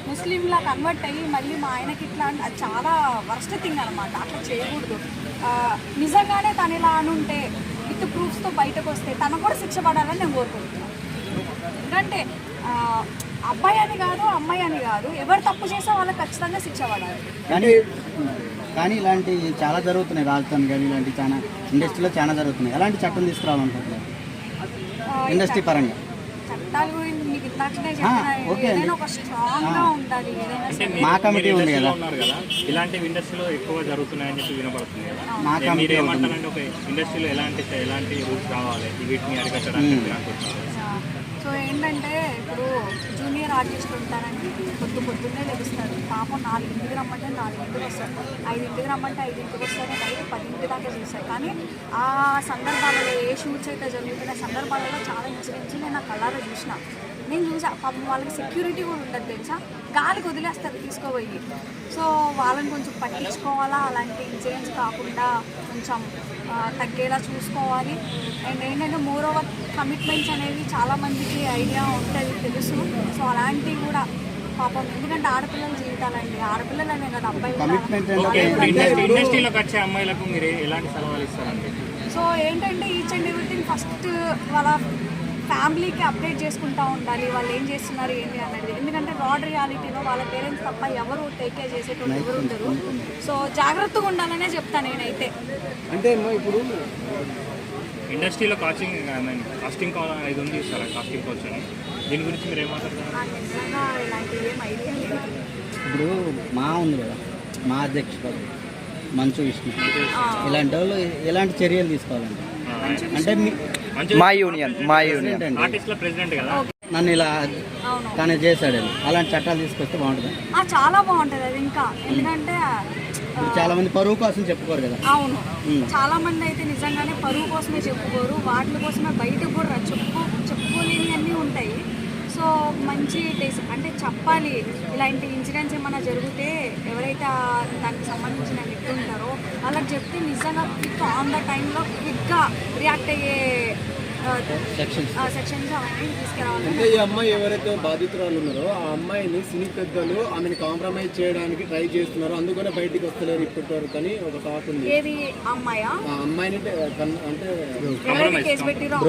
ముస్లింలా convert అయ్యి మళ్ళీ మా ఆయనకి ఇట్లా అది చాలా వర్స్ట్ థింగ్ అనమాట. అట్లా చేయకూడదు. నిజంగానే తను ఇలా అనుంటే విత్ ప్రూఫ్స్తో బయటకు వస్తే తను కూడా శిక్ష పడాలని నేను కోరుకుంటున్నాను. ఎందుకంటే అబ్బాయి అని కాదు, అమ్మాయి అని కాదు, ఎవరు తప్పు చేసా వాళ్ళకి ఖచ్చితంగా శిక్ష పడాలి. కానీ ఇలాంటి చాలా జరుగుతున్నాయి, రాజధాని కానీ ఇలాంటి చాలా ఇండస్ట్రీలో చాలా జరుగుతున్నాయి. ఎలాంటి చట్టం తీసుకురావాలనుకుంటున్నారు ఇండస్ట్రీ పరంగా? చట్టాల గురించి మీకు ఇందాకనే చెప్పిన ఏదైనా ఒక స్ట్రాంగ్గా ఉండాలి. ఏదైనా మా కమిటీ ఉంది కదా, ఇలాంటి ఇండస్ట్రీలో ఎక్కువ జరుగుతున్నాయని చెప్పి వినపడుతుంది కదా. మా కమిటీ ఏమంటారంటే ఒక ఇండస్ట్రీలో ఎలాంటి రూల్స్ రావాలి వీటిని అరికట్టడానికి అనుకుంటున్నారు? సో ఏంటంటే ఇప్పుడు జూనియర్ ఆర్టిస్టులు ఉంటారండి, పొద్దున్నే లభిస్తారు. పాపం 4ంటికి రమ్మంటే 4ంటికి వస్తారు, 5ంటికి రమ్మంటే 5ంటికి వస్తారు, నైట్ 10ంటి దాకా చేస్తారు. కానీ ఆ సందర్భాలలో ఏ షూట్స్ అయితే జరుగుతున్న సందర్భాలలో చాలా ఇన్సిడెంట్స్ నేను నా కళ్ళారా చూసిన. నేను చూసా పాపం వాళ్ళకి సెక్యూరిటీ కూడా ఉండదు తెలుసా, గాలికి వదిలేస్తారు తీసుకోపోయి. సో వాళ్ళని కొంచెం పట్టించుకోవాలా, అలాంటి ఇన్సిడెంట్స్ కాకుండా కొంచెం తగ్గేలా చూసుకోవాలి. అండ్ ఏంటంటే మోర్ ఓవర్ కమిట్మెంట్స్ అనేవి చాలామందికి ఐడియా ఉంటుంది, తెలుసు. సో అలాంటివి కూడా పాపం, ఎందుకంటే ఆడపిల్లల జీవితాలండి, ఆడపిల్లలు అనే కదా అబ్బాయి. ఇండస్ట్రీలోకి వచ్చే అమ్మాయిలకు మీరు ఎలాంటి సలహాలు ఇస్తారండి? సో ఏంటంటే ఈచ్ అండ్ ఎవ్రీథింగ్ ఫస్ట్ వాళ్ళ ఫ్యామిలీకి అప్డేట్ చేసుకుంటూ ఉండాలి, వాళ్ళు ఏం చేస్తున్నారు ఏంటి అన్నది. ఎందుకంటే రాడ్ రియాలిటీలో వాళ్ళ పేరెంట్స్ తప్ప ఎవరు టేక్ కేర్ చేసేటోళ్ళు ఎవరు ఉండరు. సో జాగ్రత్తగా ఉండాలనే చెప్తాను నేనైతే. అంటే ఇప్పుడు ఇండస్ట్రీలో కాస్టింగ్ ఇది ఉంది సార్, కాస్టింగ్ కోచ్ అని, దీని గురించి మీరు ఏమంటారు? నిజంగా ఇలాంటివి ఏం ఐడియా లేదు. ఇప్పుడు మా ఉంది కదా, మా అధ్యక్షుడు మంచు విష్ణు, ఇలాంటి వాళ్ళు ఎలాంటి చర్యలు తీసుకోవాలండి? అంటే మా యూనియన్ ఆర్టిస్ట్ల ప్రెసిడెంట్ కదా, నన్ను ఇలా తను చేశాడు, అలాంటి చట్టాలు తీసుకొస్తే బాగుంటుంది. చాలా బాగుంటుంది అది. ఇంకా ఎందుకంటే చాలా మంది పరువు కోసం చెప్పుకోరు కదా. అవును, చాలా మంది అయితే నిజంగానే పరువు కోసమే చెప్పుకోరు, వాటి కోసమే బయటకు కూడా చెప్పుకోలేని అన్నీ ఉంటాయి. సో మంచి అంటే చెప్పాలి, ఇలాంటి ఇన్సిడెంట్స్ ఏమైనా జరిగితే ఎవరైతే దానికి సంబంధించిన వ్యక్తి ఉంటారో వాళ్ళకి చెప్తే నిజంగా క్విక్ ఆన్ ద టైంలో క్విక్గా రియాక్ట్ అయ్యే సెక్షన్స్ అవన్నీ తీసుకురావాలి. అంటే ఈ అమ్మాయి ఎవరైతే బాధితురాలు ఉన్నారో ఆ అమ్మాయిని సినీ పెద్దలు ఆమెను కాంప్రమైజ్ చేయడానికి ట్రై చేస్తున్నారు, అందుకనే బయటికి వస్తలేరు ఇప్పటి వరకు అని ఒక టాక్ ఉంది. ఏది అమ్మాయా? ఆ అమ్మాయిని అంటే ఎవరైతే కేసు పెట్టిరో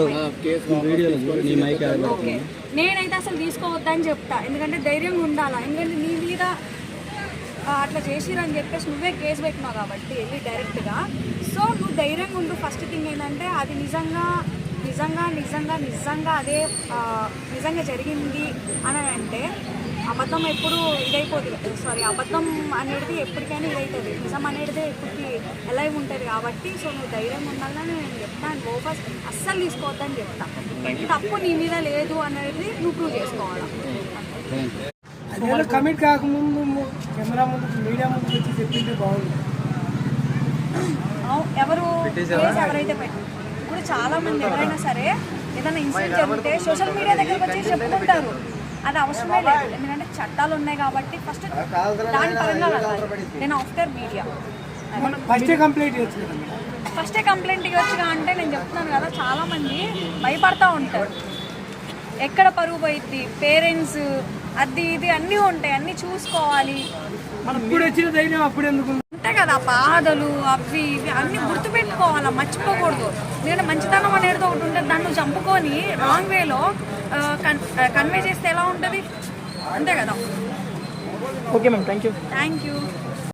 నేనైతే అసలు తీసుకోవద్దని చెప్తా. ఎందుకంటే ధైర్యంగా ఉండాలా, ఎందుకంటే నీ మీద అట్లా చేసిరని చెప్పేసి నువ్వే కేసు పెట్టినావు కాబట్టి వెళ్ళి డైరెక్ట్గా. సో నువ్వు ధైర్యంగా ఉండు. ఫస్ట్ థింగ్ ఏంటంటే అది నిజంగా అదే నిజంగా జరిగింది అని అంటే అబద్ధం ఎప్పుడు ఇదైపోతుంది. అబద్ధం అనేది ఎప్పటికైనా ఇదవుతుంది, నిజం అనేది ఎప్పటికీ ఎలా ఉంటుంది కాబట్టి. సో నువ్వు ధైర్యంగా ఉండాలని నేను చెప్తాను. బోఫస్ అస్సలు తీసుకోవద్దని చెప్తాను. తప్పు నీ మీద లేదు అనేది నువ్వు ప్రూవ్ చేసుకోవాలి. కమిట్ కాకముందు కెమెరా ముందు మీడియా ముందు వచ్చి చెప్పింటే బాగుంది. ఎవరైతే ఇప్పుడు చాలా మంది ఎవరైనా సరే ఏదైనా ఇన్సిడెంట్ జరిగితే సోషల్ మీడియా దగ్గరకు వచ్చి చెప్పుకుంటారు, అది అవసరమే లేదు. ఎందుకంటే చట్టాలు ఉన్నాయి కాబట్టి ఫస్ట్ దాని పరంగా వెళ్ళాలి. నేను ఆఫ్టర్ మీడియా ఫస్టే కంప్లైంట్ ఇవ్వచ్చుగా అంటే నేను చెప్తున్నాను కదా, చాలామంది భయపడతా ఉంటారు. ఎక్కడ పరువు పోయిద్ది, పేరెంట్స్ అది ఇది అన్నీ ఉంటాయి, అన్నీ చూసుకోవాలి. ఇప్పుడు వచ్చిన ధైర్యం అప్పుడు ఎందుకు ఉంటాయి కదా బాధలు అవి ఇవి అన్నీ గుర్తుపెట్టుకోవాలా, మర్చిపోకూడదు. ఎందుకంటే మంచితనం అనేది ఒకటి ఉంటుంది, దాన్ని చంపుకొని రాంగ్ వేలో కన్వే చేస్తే ఎలా ఉంటుంది, అంతే కదా. Okay ma'am, thank you.